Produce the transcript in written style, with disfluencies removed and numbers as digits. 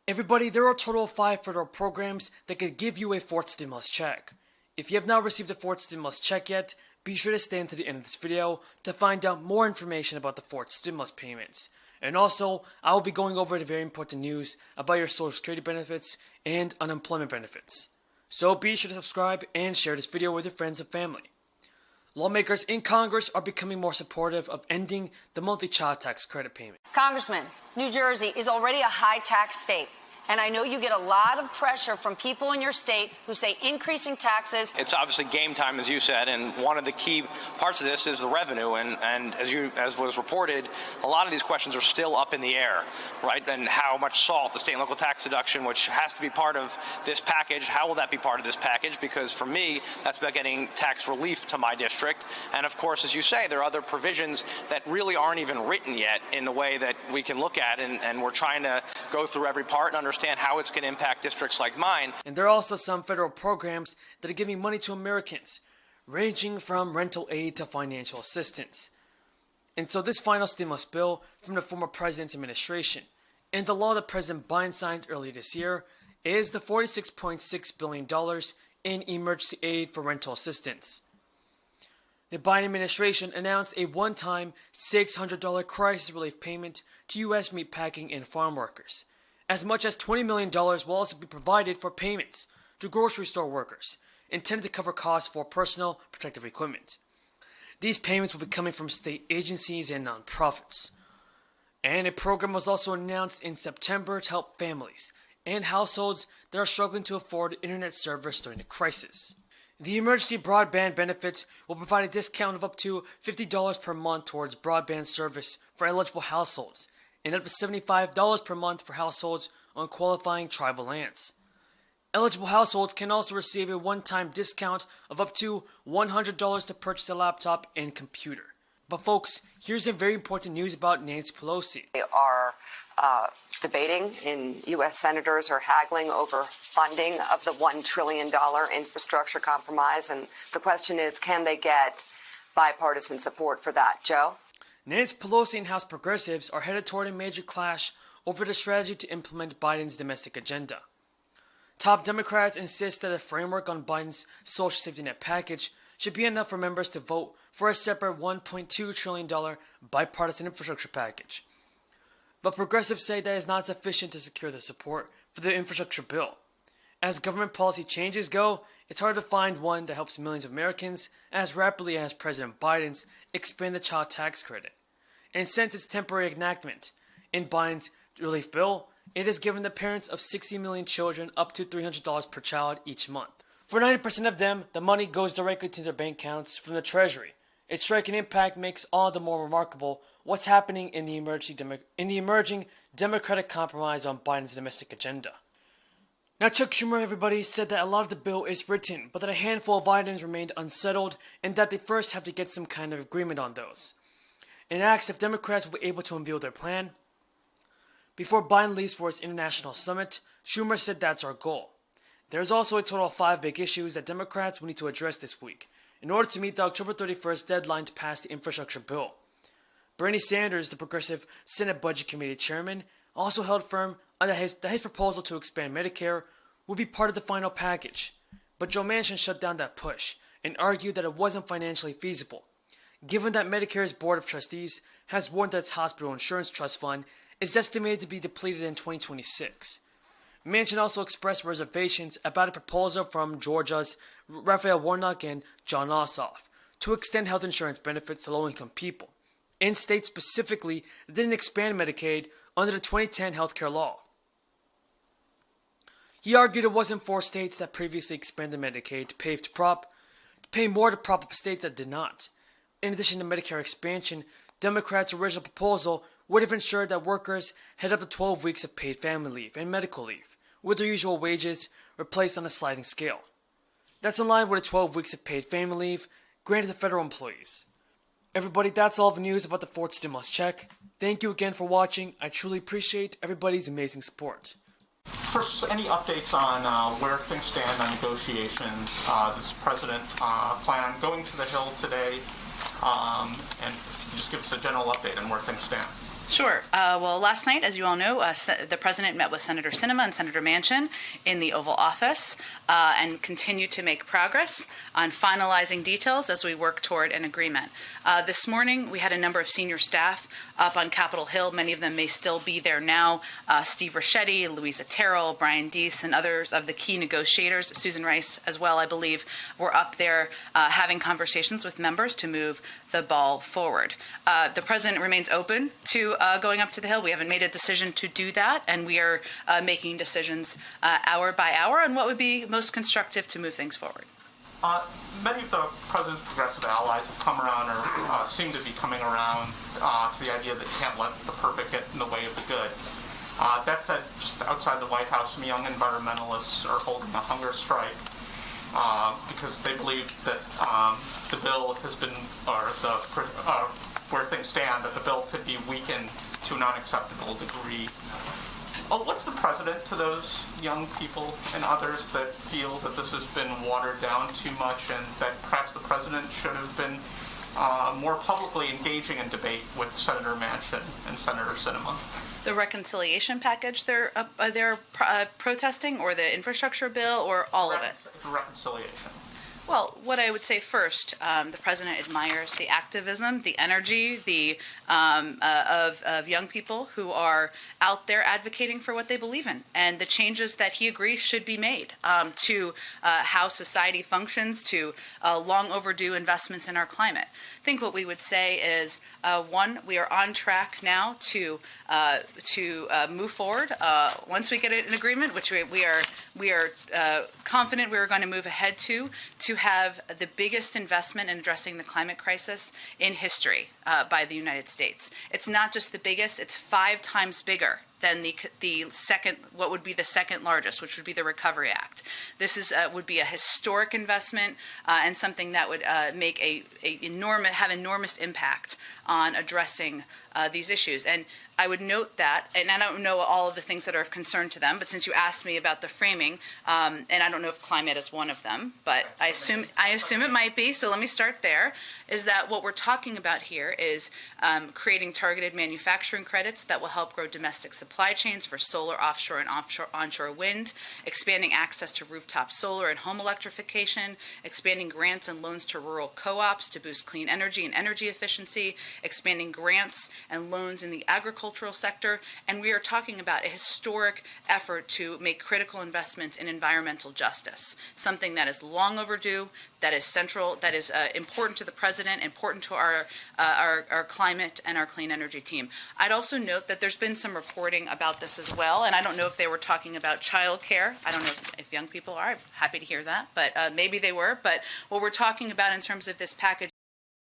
Everybody, there are a total of 5 federal programs that could give you a fourth stimulus check. If you have not received a fourth stimulus check yet, be sure to stay until the end of this video to find out more information about the fourth stimulus payments. And also, I will be going over the very important news about your Social Security benefits and unemployment benefits. So be sure to subscribe and share this video with your friends and family. Lawmakers in Congress are becoming more supportive of ending the monthly child tax credit payment. Congressman, New Jersey is already a high-tax state. And I know you get a lot of pressure from people in your state who say increasing taxes. It's obviously game time, as you said, and one of the key parts of this is the revenue. And as was reported, a lot of these questions are still up in the air, right? And how much SALT, the state and local tax deduction, which has to be part of this package, how will that be part of this package? Because for me, that's about getting tax relief to my district. And of course, as you say, there are other provisions that really aren't even written yet in the way that we can look at, and we're trying to go through every part and understand how it's going to impact districts like mine. And there are also some federal programs that are giving money to Americans, ranging from rental aid to financial assistance. And so this final stimulus bill from the former president's administration and the law that President Biden signed earlier this year is the $46.6 billion in emergency aid for rental assistance. The Biden administration announced a one-time $600 crisis relief payment to U.S. meatpacking and farm workers. As much as $20 million will also be provided for payments to grocery store workers, intended to cover costs for personal protective equipment. These payments will be coming from state agencies and nonprofits. And a program was also announced in September to help families and households that are struggling to afford internet service during the crisis. The emergency broadband benefits will provide a discount of up to $50 per month towards broadband service for eligible households, and up to $75 per month for households on qualifying tribal lands. Eligible households can also receive a one-time discount of up to $100 to purchase a laptop and computer. But folks, here's some very important news about Nancy Pelosi. They are debating, and U.S. senators are haggling over funding of the $1 trillion infrastructure compromise. And the question is, can they get bipartisan support for that? Joe? Nancy Pelosi and House progressives are headed toward a major clash over the strategy to implement Biden's domestic agenda. Top Democrats insist that a framework on Biden's social safety net package should be enough for members to vote for a separate $1.2 trillion bipartisan infrastructure package. But progressives say that is not sufficient to secure the support for the infrastructure bill. As government policy changes go, it's hard to find one that helps millions of Americans as rapidly as President Biden's expand the child tax credit. And since its temporary enactment in Biden's relief bill, it has given the parents of 60 million children up to $300 per child each month. For 90% of them, the money goes directly to their bank accounts from the Treasury. Its striking impact makes all the more remarkable what's happening in the emerging Democratic compromise on Biden's domestic agenda. Now, Chuck Schumer, everybody, said that a lot of the bill is written, but that a handful of items remained unsettled and that they first have to get some kind of agreement on those. And asked if Democrats will be able to unveil their plan before Biden leaves for his international summit. Schumer said that's our goal. There's also a total of 5 big issues that Democrats will need to address this week in order to meet the October 31st deadline to pass the infrastructure bill. Bernie Sanders, the progressive Senate Budget Committee chairman, also held firm that his proposal to expand Medicare would be part of the final package. But Joe Manchin shut down that push and argued that it wasn't financially feasible, given that Medicare's Board of Trustees has warned that its hospital insurance trust fund is estimated to be depleted in 2026. Manchin also expressed reservations about a proposal from Georgia's Raphael Warnock and John Ossoff to extend health insurance benefits to low-income people, and states specifically that didn't expand Medicaid under the 2010 healthcare law. He argued it wasn't for states that previously expanded Medicaid to pay more to prop up states that did not. In addition to Medicare expansion, Democrats' original proposal would have ensured that workers had up to 12 weeks of paid family leave and medical leave, with their usual wages replaced on a sliding scale. That's in line with the 12 weeks of paid family leave granted to federal employees. Everybody, that's all the news about the fourth stimulus check. Thank you again for watching. I truly appreciate everybody's amazing support. First, any updates on where things stand on negotiations? Does the President plan on going to the Hill today? And just give us a general update on where things stand. Sure. Well, last night, as you all know, the President met with Senator Sinema and Senator Manchin in the Oval Office and continued to make progress on finalizing details as we work toward an agreement. This morning, we had a number of senior staff up on Capitol Hill. Many of them may still be there now. Steve Ricchetti, Louisa Terrell, Brian Deese, and others of the key negotiators, Susan Rice as well, I believe, were up there having conversations with members to move the ball forward. The President remains open to going up to the Hill. We haven't made a decision to do that, and we are making decisions hour by hour on what would be most constructive to move things forward. Many of the President's progressive allies have come around or seem to be coming around to the idea that you can't let the perfect get in the way of the good. That said, just outside the White House, some young environmentalists are holding a hunger strike because they believe that the bill has been, where things stand, that the bill could be weakened to an unacceptable degree. Well, what's the President to those young people and others that feel that this has been watered down too much and that perhaps the President should have been more publicly engaging in debate with Senator Manchin and Senator Sinema? The reconciliation package they're protesting, or the infrastructure bill, or all of it? The reconciliation. Well, what I would say first, the President admires the activism, the energy, of young people who are out there advocating for what they believe in, and the changes that he agrees should be made to how society functions, to long overdue investments in our climate. I think what we would say is, one, we are on track now to move forward. Once we get an agreement, which we are confident we are going to move ahead to have the biggest investment in addressing the climate crisis in history by the United States. It's not just the biggest; it's 5 times bigger than the second, what would be the second largest, which would be the Recovery Act. This is would be a historic investment and something that would make have enormous impact on addressing these issues. And I would note that, and I don't know all of the things that are of concern to them, but since you asked me about the framing, and I don't know if climate is one of them, but I assume it might be, so let me start there, is that what we're talking about here is creating targeted manufacturing credits that will help grow domestic supply chains for solar, offshore, and onshore wind, expanding access to rooftop solar and home electrification, expanding grants and loans to rural co-ops to boost clean energy and energy efficiency, expanding grants and loans in the agricultural sector, and we are talking about a historic effort to make critical investments in environmental justice, something that is long overdue, that is central, that is important to the President, important to our climate and our clean energy team. I'd also note that there's been some reporting about this as well, and I don't know if they were talking about child care. I don't know if young people are. I'm happy to hear that, but maybe they were. But what we're talking about in terms of this package